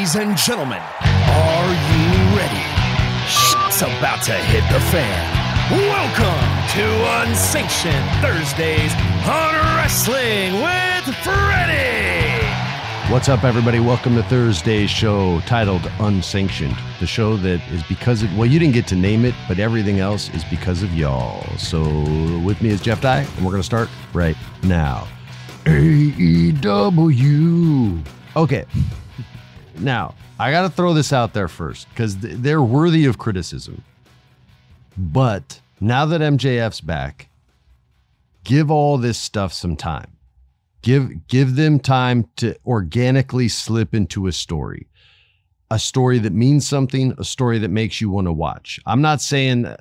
Ladies and gentlemen, are you ready? Shit's about to hit the fan. Welcome to Unsanctioned Thursdays on Wrestling with Freddie. What's up, everybody? Welcome to Thursday's show titled Unsanctioned, the show that is because of, well, you didn't get to name it, but everything else is because of y'all. So with me is Jeff Dye, and we're going to start right now. AEW. Okay. Now, I got to throw this out there first because they're worthy of criticism. But now that MJF's back, give all this stuff some time. Give them time to organically slip into a story that means something, a story that makes you want to watch. I'm not saying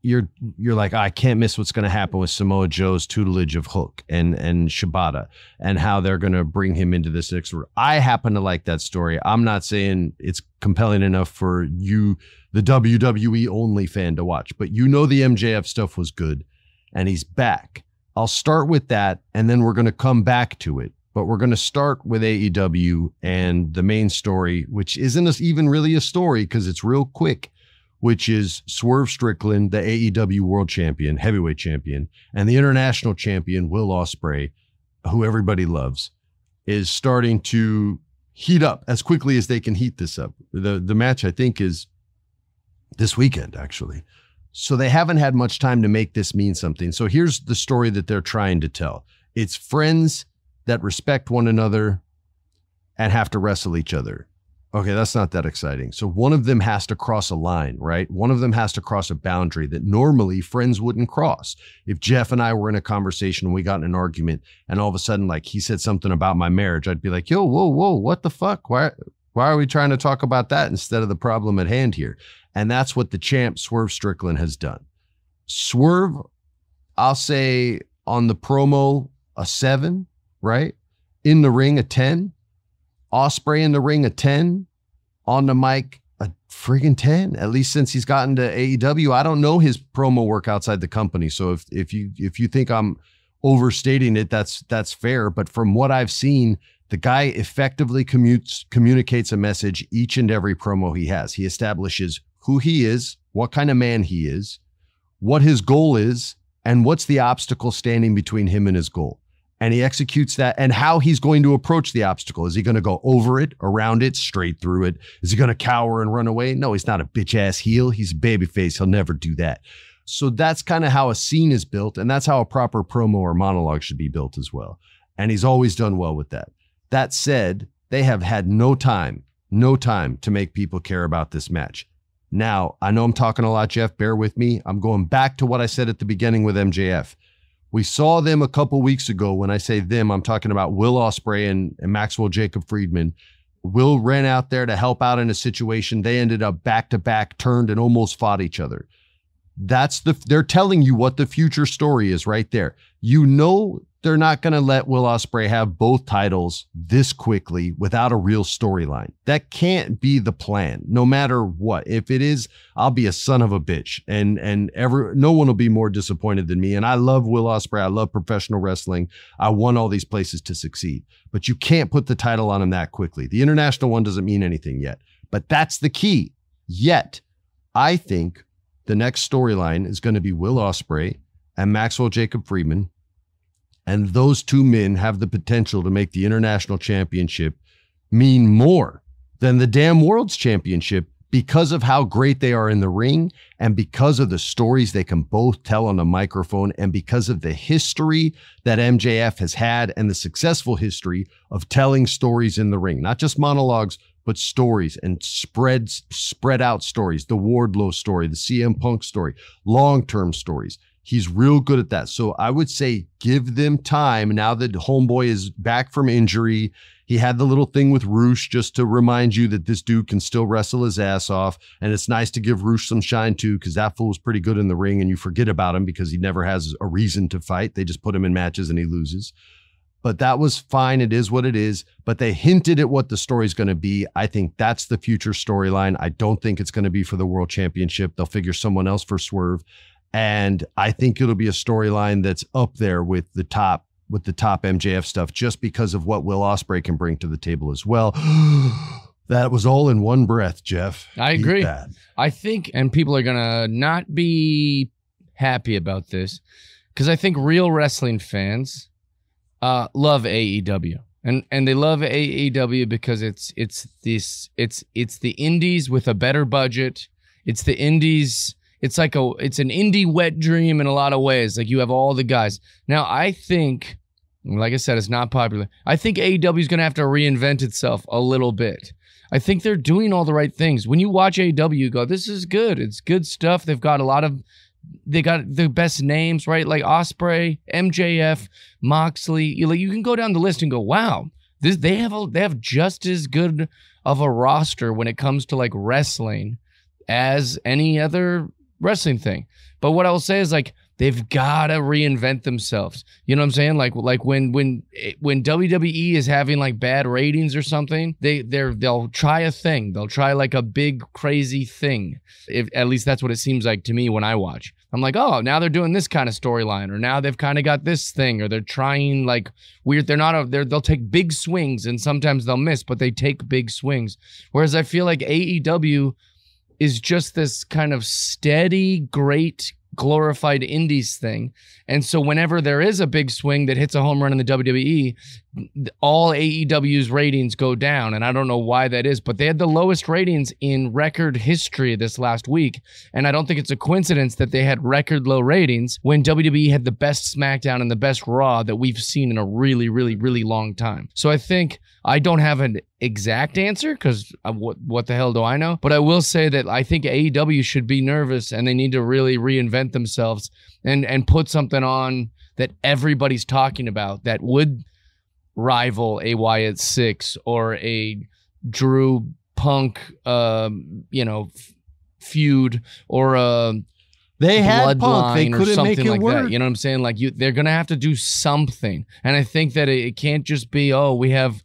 you're like, I can't miss what's going to happen with Samoa Joe's tutelage of Hook and Shibata and how they're going to bring him into this next. I happen to like that story. I'm not saying it's compelling enough for you, the WWE only fan, to watch, but you know the MJF stuff was good and he's back. I'll start with that, and then we're going to come back to it. But we're going to start with AEW and the main story, which isn't even really a story because it's real quick, which is Swerve Strickland, the AEW World Champion, Heavyweight Champion, and the International Champion, Will Osprey, who everybody loves, is starting to heat up as quickly as they can heat this up. The match, I think, is this weekend, actually. So they haven't had much time to make this mean something. So here's the story that they're trying to tell. It's friends that respect one another and have to wrestle each other. Okay, that's not that exciting. So one of them has to cross a line, right? One of them has to cross a boundary that normally friends wouldn't cross. If Jeff and I were in a conversation and we got in an argument and all of a sudden, like, he said something about my marriage, I'd be like, yo, whoa, what the fuck? Why are we trying to talk about that instead of the problem at hand here? And that's what the champ Swerve Strickland has done. Swerve, I'll say on the promo, a 7, right? In the ring, a 10. Osprey in the ring, a 10. On the mic, a friggin' 10. At least since he's gotten to AEW. I don't know his promo work outside the company. So if you think I'm overstating it, that's fair. But from what I've seen, the guy effectively communicates a message each and every promo he has. He establishes who he is, what kind of man he is, what his goal is, and what's the obstacle standing between him and his goal. And he executes that, and how he's going to approach the obstacle. Is he going to go over it, around it, straight through it? Is he going to cower and run away? No, he's not a bitch-ass heel. He's a babyface. He'll never do that. So that's kind of how a scene is built, and that's how a proper promo or monologue should be built as well. And he's always done well with that. That said, they have had no time to make people care about this match. Now, I know I'm talking a lot, Jeff. Bear with me. I'm going back to what I said at the beginning with MJF. We saw them a couple weeks ago. When I say them, I'm talking about Will Osprey and Maxwell Jacob Friedman. Will ran out there to help out in a situation. They ended up back-to-back, turned and almost fought each other. They're telling you what the future story is right there. You know they're not going to let Will Osprey have both titles this quickly without a real storyline. That can't be the plan, no matter what. If it is, I'll be a son of a bitch, and no one will be more disappointed than me. And I love Will Osprey. I love professional wrestling. I want all these places to succeed, but you can't put the title on him that quickly. The international one doesn't mean anything yet, but that's the key. Yet, I think the next storyline is going to be Will Osprey and Maxwell Jacob Friedman. And those two men have the potential to make the international championship mean more than the damn world's championship because of how great they are in the ring and because of the stories they can both tell on a microphone and because of the history that MJF has had and the successful history of telling stories in the ring, not just monologues, but stories and spread out stories, the Wardlow story, the CM Punk story, long-term stories. He's real good at that. So I would say give them time now that Homeboy is back from injury. He had the little thing with Roosh just to remind you that this dude can still wrestle his ass off. And it's nice to give Roosh some shine too, because that fool's pretty good in the ring and you forget about him because he never has a reason to fight. They just put him in matches and he loses. But that was fine. It is what it is. But they hinted at what the story's going to be. I think that's the future storyline. I don't think it's going to be for the World Championship. They'll figure someone else for Swerve. And I think it'll be a storyline that's up there with the top with the top MJF stuff just because of what Will Osprey can bring to the table as well. That was all in one breath, Jeff. I agree. I think, and people are going to not be happy about this, because I think real wrestling fans love AEW. And they love AEW because it's the indies with a better budget. It's the indies. It's an indie wet dream in a lot of ways. Like, you have all the guys. Now, I think, like I said, it's not popular. I think AEW is going to have to reinvent itself a little bit. I think they're doing all the right things. When you watch AEW, you go, this is good. It's good stuff. They got the best names, right? Like Osprey, MJF, Moxley. You can go down the list and go, wow, they have just as good of a roster when it comes to like wrestling as any other wrestling thing. But what I will say is, like, they've got to reinvent themselves. You know what I'm saying? Like when WWE is having like bad ratings or something, they'll try a thing. They'll try like a big crazy thing. At least that's what it seems like to me when I watch. I'm like, oh, now they're doing this kind of storyline, or now they've kind of got this thing, or they're trying like weird. They'll take big swings, and sometimes they'll miss, but they take big swings. Whereas I feel like AEW is just this kind of steady, great, glorified indies thing. And so whenever there is a big swing that hits a home run in the WWE, all AEW's ratings go down. And I don't know why that is, but they had the lowest ratings in record history this last week. And I don't think it's a coincidence that they had record low ratings when WWE had the best SmackDown and the best Raw that we've seen in a really, really, really long time. So I think I don't have an exact answer, because what the hell do I know? But I will say that I think AEW should be nervous, and they need to really reinvent themselves and put something on that everybody's talking about that would rival a Wyatt Six or a Drew Punk, feud, or a they had Punk. They couldn't make it like work. That. You know what I'm saying? Like, they're gonna have to do something, and I think that it can't just be, oh, we have,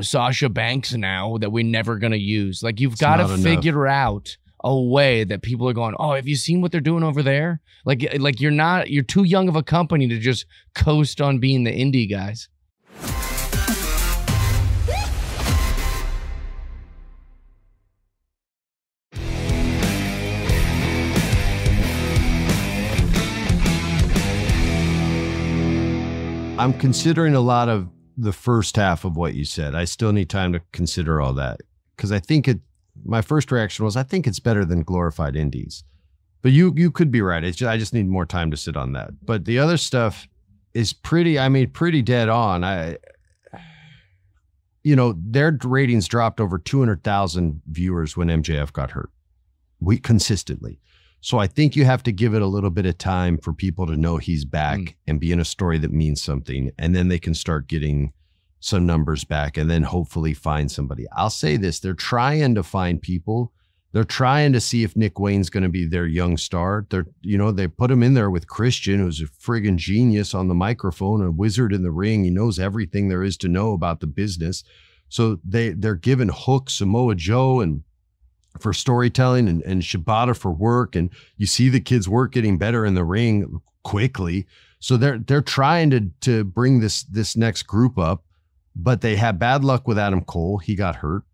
Sasha Banks now that we're never gonna use. Like, you've got to figure out a way that people are going, oh, have you seen what they're doing over there? Like you're too young of a company to just coast on being the indie guys. I'm considering a lot of the first half of what you said. I still need time to consider all that, because I think my first reaction was, I think it's better than glorified indies. But you could be right. I just need more time to sit on that. But the other stuff is pretty dead on. Their ratings dropped over 200,000 viewers when MJF got hurt. Consistently. So I think you have to give it a little bit of time for people to know he's back and be in a story that means something. And then they can start getting some numbers back and then hopefully find somebody. I'll say this. They're trying to find people. They're trying to see if Nick Wayne's going to be their young star. They put him in there with Christian, who's a friggin' genius on the microphone, a wizard in the ring. He knows everything there is to know about the business. So they're giving Hook, Samoa Joe, and for storytelling, and Shibata for work. And you see the kids' work getting better in the ring quickly. So they're trying to bring this next group up, but they had bad luck with Adam Cole. He got hurt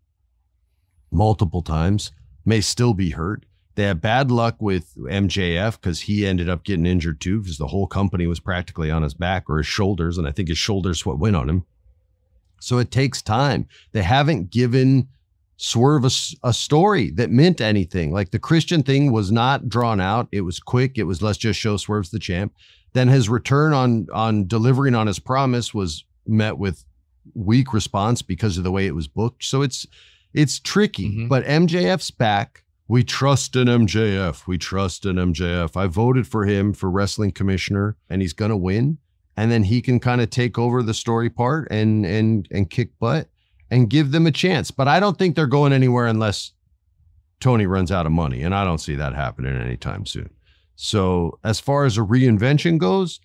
multiple times, may still be hurt. They had bad luck with MJF because he ended up getting injured too, because the whole company was practically on his back or his shoulders. And I think his shoulders what went on him. So it takes time. They haven't given Swerve a story that meant anything. Like the Christian thing was not drawn out. It was quick. It was, let's just show Swerve's the champ. Then his return on delivering on his promise was met with weak response because of the way it was booked. So it's tricky, but MJF's back. We trust in MJF. We trust in MJF. I voted for him for wrestling commissioner, and he's going to win. And then he can kind of take over the story part and kick butt and give them a chance. But I don't think they're going anywhere unless Tony runs out of money. And I don't see that happening anytime soon. So as far as a reinvention goes,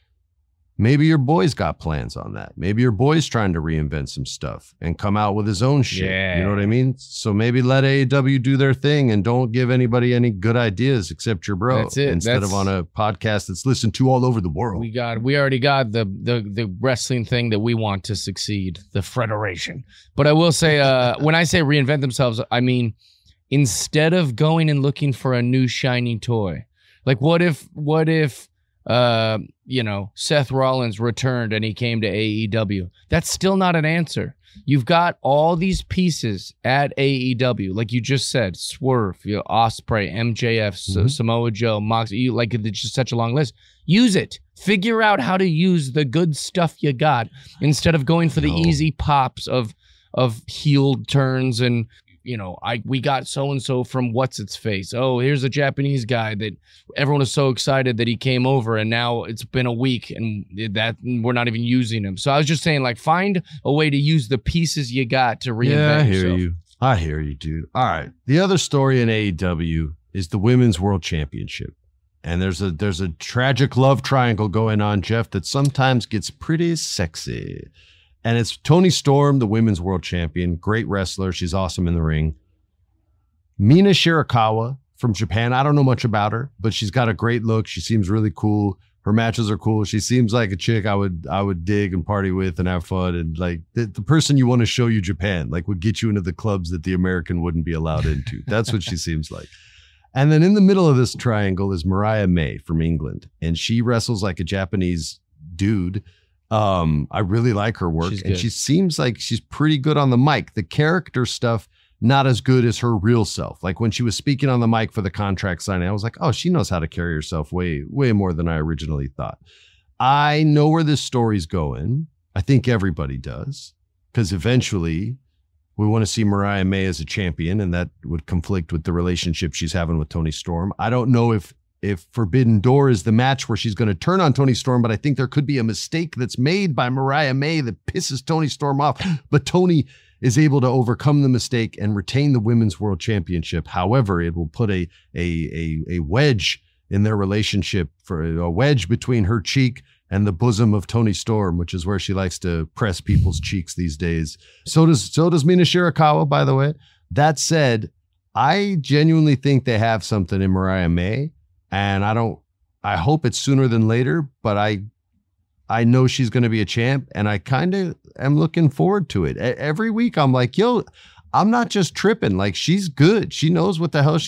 Maybe your boy's got plans on that. Maybe your boy's trying to reinvent some stuff and come out with his own shit. Yeah. You know what I mean? So maybe let AEW do their thing and don't give anybody any good ideas except your bro. That's it. Instead of on a podcast that's listened to all over the world. We already got the wrestling thing that we want to succeed, the Federation. But I will say, when I say reinvent themselves, I mean, instead of going and looking for a new shiny toy, like what if Seth Rollins returned and he came to AEW? That's still not an answer. You've got all these pieces at AEW, like you just said, Swerve, Osprey, MJF, Samoa Joe, Mox. It's just such a long list. Use it. Figure out how to use the good stuff you got instead of going for the easy pops of heel turns and. We got so-and-so from What's-Its-Face. Oh, here's a Japanese guy that everyone is so excited that he came over, and now it's been a week, and that we're not even using him. So I was just saying, find a way to use the pieces you got to reinvent yourself. I hear you, dude. All right. The other story in AEW is the Women's World Championship. And there's a tragic love triangle going on, Jeff, that sometimes gets pretty sexy. And it's Toni Storm, the women's world champion, great wrestler. She's awesome in the ring. Mina Shirakawa from Japan. I don't know much about her, but she's got a great look. She seems really cool. Her matches are cool. She seems like a chick I would dig and party with and have fun. And the person you want to show you Japan, would get you into the clubs that the American wouldn't be allowed into. That's what she seems like. And then in the middle of this triangle is Mariah May from England. And she wrestles like a Japanese dude. I really like her work, and she seems like she's pretty good on the mic. The character stuff, not as good as her real self. Like when she was speaking on the mic for the contract signing, I was like, oh, she knows how to carry herself way, way more than I originally thought. I know where this story's going. I think everybody does, because eventually we want to see Mariah May as a champion, and that would conflict with the relationship she's having with Toni Storm. I don't know if Forbidden Door is the match where she's going to turn on Toni Storm, but I think there could be a mistake that's made by Mariah May that pisses Toni Storm off. But Toni is able to overcome the mistake and retain the Women's World Championship. However, it will put a wedge in their relationship, for a wedge between her cheek and the bosom of Toni Storm, which is where she likes to press people's cheeks these days. So does Mina Shirakawa, by the way. That said, I genuinely think they have something in Mariah May. And I hope it's sooner than later, but I know she's going to be a champ, and I kind of am looking forward to it. Every week I'm like, yo, I'm not just tripping. She's good. She knows what the hell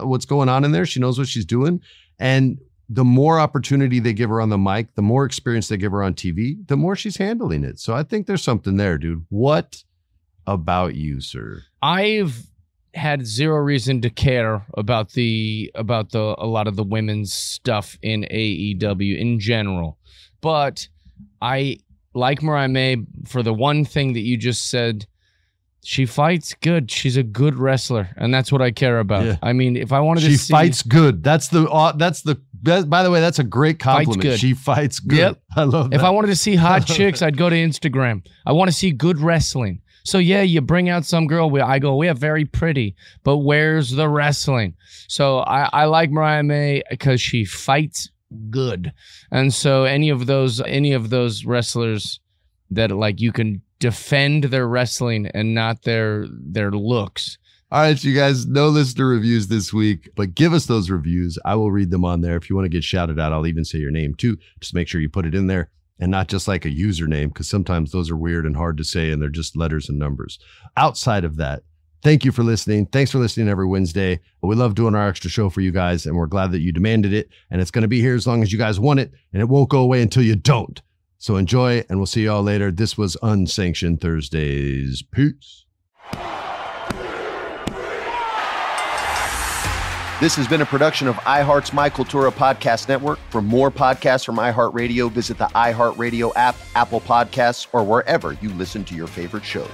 what's going on in there. She knows what she's doing. And the more opportunity they give her on the mic, the more experience they give her on TV, the more she's handling it. So I think there's something there, dude. What about you, sir? I've had zero reason to care about a lot of the women's stuff in AEW in general, but I like Mariah May for the one thing that you just said. She fights good. She's a good wrestler, and that's what I care about. Yeah. I mean, if I wanted to see... She fights good. That's the best. By the way, that's a great compliment. Fights good. She fights good. Yep. I love that. If I wanted to see hot chicks, I'd go to Instagram. I want to see good wrestling. So yeah, you bring out some girl, I go, we are very pretty, but where's the wrestling? So I like Mariah May because she fights good. And so any of those wrestlers that you can defend their wrestling and not their looks. All right, you guys, no listener reviews this week, but give us those reviews. I will read them on there. If you want to get shouted out, I'll even say your name too. Just make sure you put it in there. And not just like a username, because sometimes those are weird and hard to say, and they're just letters and numbers. Outside of that, thank you for listening. Thanks for listening every Wednesday. We love doing our extra show for you guys, and we're glad that you demanded it. And it's going to be here as long as you guys want it, and it won't go away until you don't. So enjoy, and we'll see you all later. This was Unsanctioned Thursdays. Peace. This has been a production of iHeart's My Cultura Podcast Network. For more podcasts from iHeartRadio, visit the iHeartRadio app, Apple Podcasts, or wherever you listen to your favorite shows.